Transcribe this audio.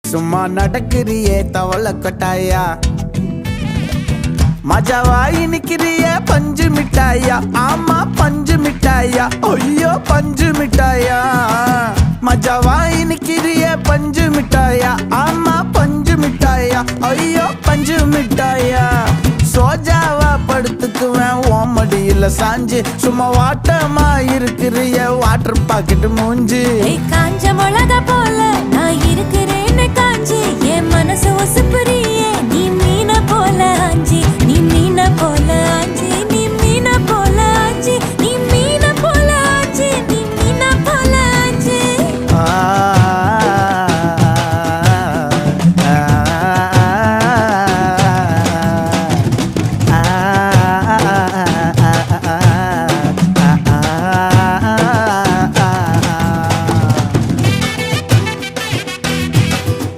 சும்மா நடக்கிறியே தவள கொட்டாயா மஜாவாயி நிக்கிறிய பஞ்சு மிட்டாயா ஆமா பஞ்சு மிட்டாயா ஐயோ பஞ்சு மிட்டாயா மஜாவாயி நிக்கிறிய பஞ்சு மிட்டாயா ஆமா பஞ்சு மிட்டாயா ஐயோ பஞ்சு மிட்டாயா சோஜாவா படுத்துக்குவேன் ஓமடியில சாஞ்சு சும்மா வாட்டமா இருக்கிறிய வாட்டர் பாக்கெட் மூஞ்சி காஞ்ச மிளகா